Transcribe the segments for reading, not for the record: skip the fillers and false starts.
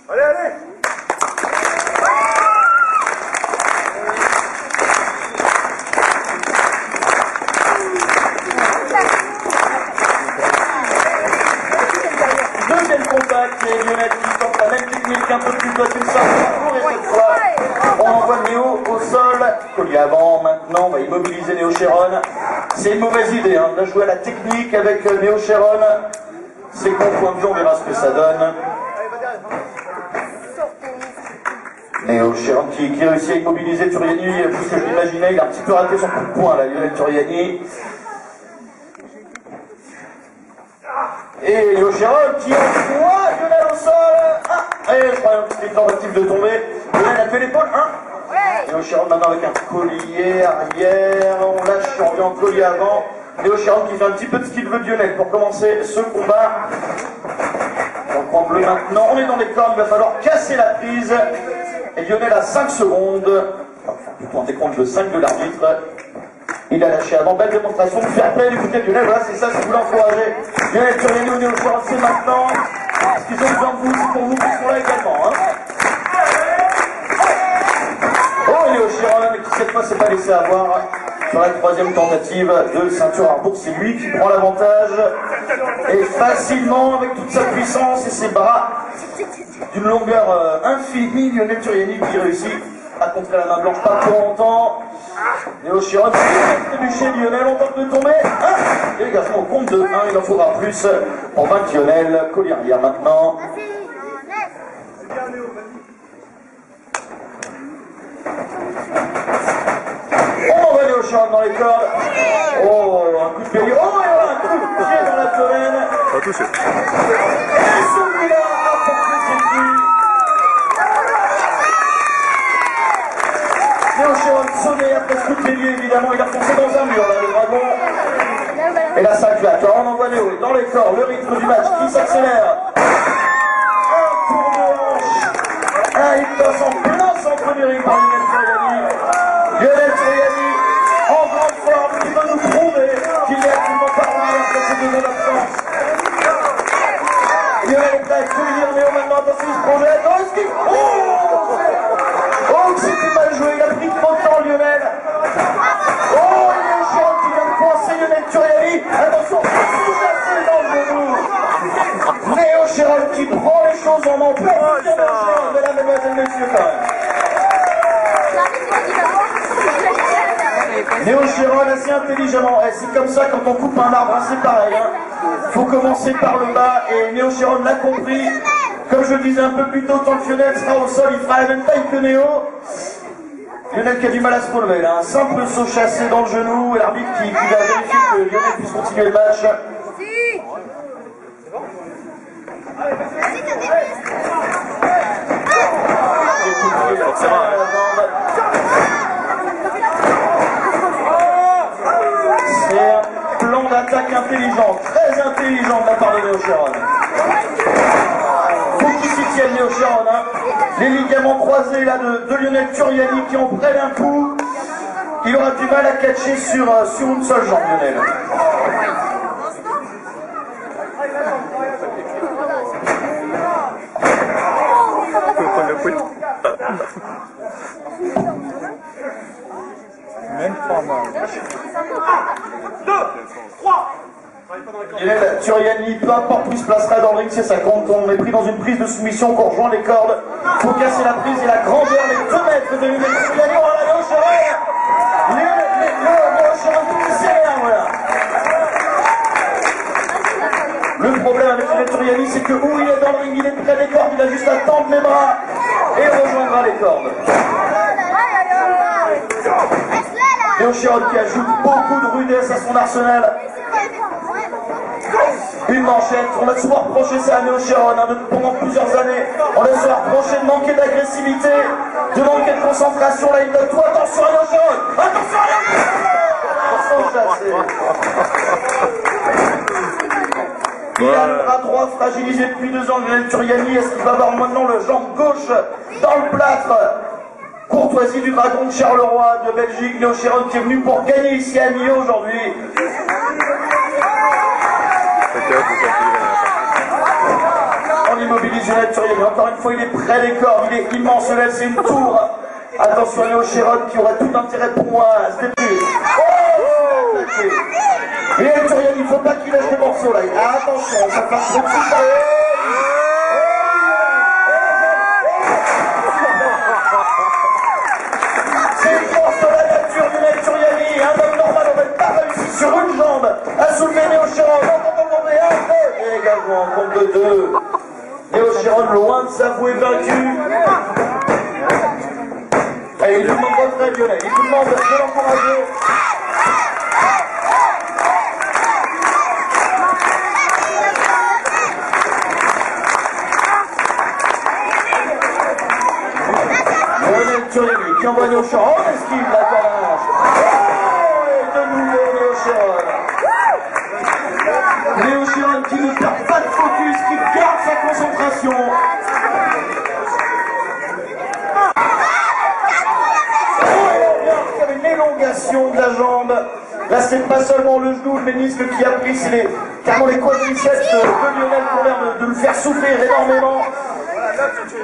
Allez, allez. Deuxième contact, et Lionel qui tente la même technique, un peu plus de une sorte de et cette fois, on envoie Néo au sol. Collier avant, maintenant, on va immobiliser Néo Chéron. C'est une mauvaise idée, hein, de jouer à la technique avec Néo Chéron. C'est con, point de vue, on verra ce que ça donne. Néo Chéron qui réussit à immobiliser Turiani, plus que je l'imaginais, il a un petit peu raté son coup de poing là, Lionel Turiani. Et Néo Chéron qui envoie Lionel au sol. Ah, et je crois un petit tentative de tomber. Lionel a fait l'épaule, hein. Néo Chéron maintenant avec un collier arrière, on lâche, on revient en collier avant. Néo Chéron qui fait un petit peu de ce qu'il veut de Lionel pour commencer ce combat. On prend bleu maintenant, on est dans les cordes, il va falloir casser la prise. Et Lionel a 5 secondes, enfin plutôt un décompte de 5 de l'arbitre. Il a lâché avant, belle démonstration de fair play du côté de Lionel, voilà c'est ça, si vous l'encouragez. Lionel Turiani ou Néo Chéron, c'est maintenant. Ce qu'ils ont besoin de vous, c'est pour vous qui sont là également. Hein. Oh Néo Chéron, mais qui cette fois s'est pas laissé avoir. Sur la troisième tentative de ceinture Harbourg, c'est lui qui prend l'avantage. Et facilement, avec toute sa puissance et ses bras d'une longueur infinie, Lionel Turiani qui réussit à contrer la main blanche pas trop longtemps. Néo Chéron qui est trébuché, Lionel, on tente de tomber. Et les garçons, on compte de 1, il en faudra plus pour vaincre Lionel. Collier arrière maintenant. On envoie Néo Chéron dans les cordes. Oh, un coup de pied. Oh, et voilà, un coup de pied dans l'abdomen. Pas touché. Et celui-là a porté ses coups. Néo Chéron sonné après ce coup de pied, évidemment, il a foncé dans un mur, là, le dragon. Et là, ça claque. Alors, on envoie Néo dans les cordes, le rythme du match qui s'accélère. Un tour de hanche. Un hit en plein centre du ring par Lionel Turiani. Lionel Turiani, en grande forme, qui va nous prouver qu'il est absolument parvenu après ces 2 ans d'absence. Lionel est prêt à accueillir Néo maintenant, attention, il se projette. Oh, est-ce qu'il... Oh, c'était mal joué, il a pris trop de temps, Lionel. Oh, il y a Chéron qui vient de coincer Lionel Turiani. Attention, sous-chassé dans le genou. Néo Chéron qui prend les choses en main. Mesdames, mesdemoiselles, messieurs, quand même. Néo Chéron assez intelligemment, c'est comme ça quand on coupe un arbre, c'est pareil. Faut commencer par le bas et Néo Chéron l'a compris. Comme je le disais un peu plus tôt, tant que Lionel sera au sol, il fera la même taille que Néo. Lionel qui a du mal à se relever là, un simple saut chassé dans le genou et l'arbitre qui va vérifier que Lionel puisse continuer le match. C'est un plan d'attaque intelligent, très intelligent de la part de Néo Chéron. Faut qu'il s'y tienne Néo Chéron, hein. Les ligaments croisés là de Lionel Turiani qui en prennent un coup. Il aura du mal à catcher sur une seule jambe, Lionel. Même pas mal. 2, 3. Lionel Turiani, peu importe où il se placera dans le ring, c'est ça compte. On est pris dans une prise de soumission, qu'on rejoint les cordes. Faut casser la prise et la grandeur, les 2 mètres de Lionel Turiani. Oh là, Néo Chéron. Néo Chéron qui s'énerve, voilà. Le problème avec Lionel Turiani, c'est que où il est dans le ring, il est près des cordes, il a juste à tendre les bras et rejoindra les cordes. Néo Chéron qui ajoute beaucoup de rudesse à son arsenal. Une manchette, on a souvent reproché ça à Néo Chéron pendant plusieurs années. On a souvent reproché de manquer d'agressivité, de manquer de concentration. Là, il donne tout. Attention à Néo Chéron. Attention à Néo Chéron. Il a le bras droit fragilisé depuis 2 ans, Lionel Turiani. Est-ce qu'il va avoir maintenant le jambe gauche dans le plâtre? Courtoisie du dragon de Charleroi de Belgique, Néo Chéron qui est venu pour gagner ici à Millau aujourd'hui. Chiron immobilise Lionel Turiani. Encore une fois, il est près des cordes, il est immense, là, c'est une tour. Attention, Léo Chiron qui aurait tout intérêt pour moi à se début. Oh, Lionel Turiani, il ne faut pas qu'il lâche des morceaux là. Ah, attention, ça passe trop de suite. C'est une force de la nature, Lionel Turiani. Un homme normal n'aurait pas réussi sur une jambe à soulever Léo Chiron. Et également en compte de 2. Léo Chiron loin de s'avouer vaincu. Et il lui demande votre aide, Lionel. Il lui demande de l'encourager. Lionel Turiani qui envoie Léo Chiron. On esquive la planche. Et de nouveau Léo Chiron. Léo Chiron qui ne perd pas de focus, qui garde sa concentration. Il y a une élongation de la jambe. Là, c'est pas seulement le genou, le ménisque qui a pris, c'est carrément les quadriceps de Lionel qui ont l'air de le faire souffrir énormément.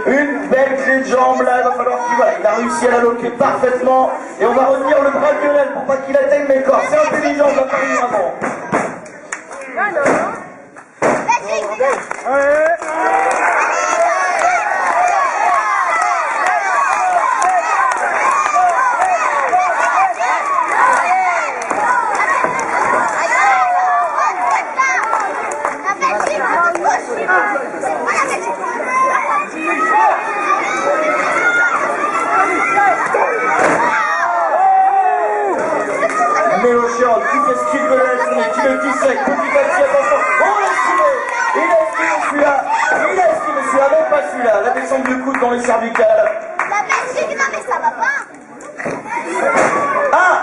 Une belle clé de jambe là, il va falloir qu'il va. Il a réussi à la loquer parfaitement. Et on va retenir le bras de Lionel pour pas qu'il atteigne mes corps. C'est intelligent de la part du avant. Léo Chiron qui fait ce qu'il veut, qui le dissèque, petit à petit, attention. Oh, il a esquivé celui-là, même pas celui-là, la descente du coude dans les cervicales. La Belgique, non mais ça va pas. Ah,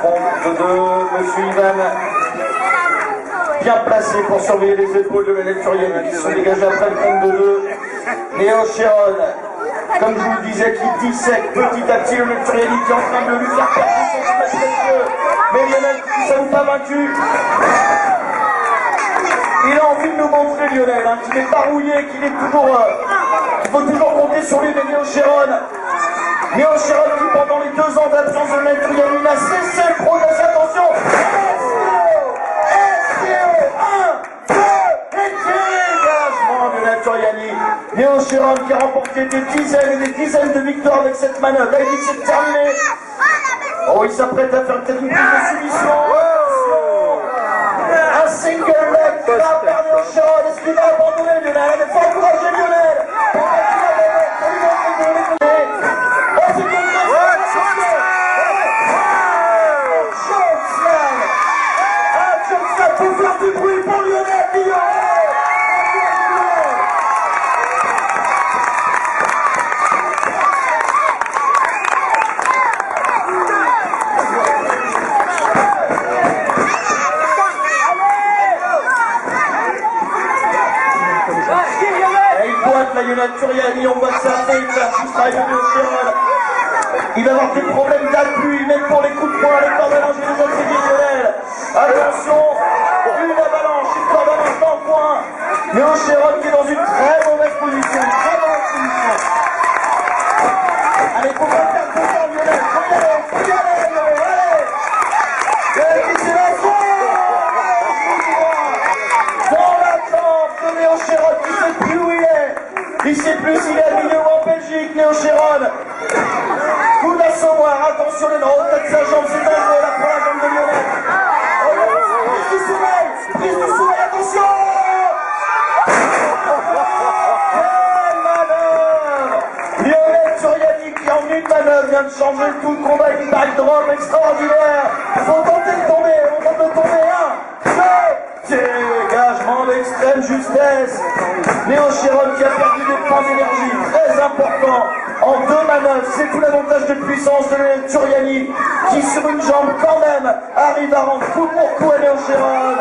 compte de 2, monsieur Ivan. Bien placé pour surveiller les épaules de Lionel Turiani qui sont dégagées après le compte de 2. Léo Chiron, comme je vous le disais, qui dissèque petit à petit Lionel Turiani qui est en train de lui faire perdre son smash précieux. Mais Lionel, ça vous pas vaincu. Il a envie de nous montrer Lionel, hein, qu'il est pas rouillé, qu'il est toujours... il faut toujours compter sur lui, mais Léo Chiron. Léo Chiron qui pendant les 2 ans d'absence de Lionel Turiani n'a cessé de progresser. Attention. Léo Chiron qui a remporté des dizaines et des dizaines de victoires avec cette manœuvre. Là, il dit que c'est terminé. Oh, il s'apprête à faire peut-être une prise de soumission. Un single leg frappe par Léo Chiron. Est-ce qu'il va abandonner Lionel? Il faut encourager Lionel. Oh, c'est une chokeslam. Un chokeslam pour faire du bruit pour Lionel. Lionel Turiani, on voit que ça fait il va avoir des problèmes d'appui, même pour les coups de poing, les cordes avalanches, les autres Lionel. Attention, une avalanche, une corde avalanche dans le coin. Léo Chiron qui est dans une très mauvaise position, Allez, faut pas faire confiance Lionel, faut y aller, allez. C'est la dans la tempe de Léo Chiron qui sait plus où il est. Il sait plus s'il est à Millau ou en Belgique, Léo Chiron. Coup d'assommoir, attention les noms, au-delà de sa jambe, c'est dangereux là pour la jambe de Lionel. Prise du soleil, attention. Quelle manœuvre. Lionel Turiani qui en une manœuvre vient de changer tout le combat avec une backdrop extraordinaire. Faut tenter de tomber, on tente de tomber, 1, 2, dégagement d'extrême justesse. Léo Chiron qui a perdu des points d'énergie très importants en 2 manœuvres. C'est tout l'avantage de puissance de Lionel Turiani qui sur une jambe quand même arrive à rendre coup pour coup à Léo Chiron.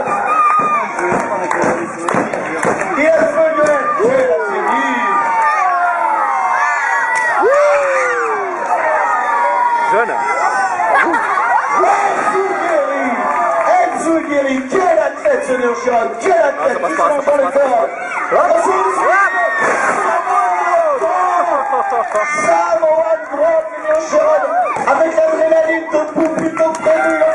Et elle fait Lionel. Quelle atterrie. Jeune. Enzo Guéry, quelle athlète ce Léo Chiron, quelle athlète, qui se lance dans les corps. debout plutôt que tombé.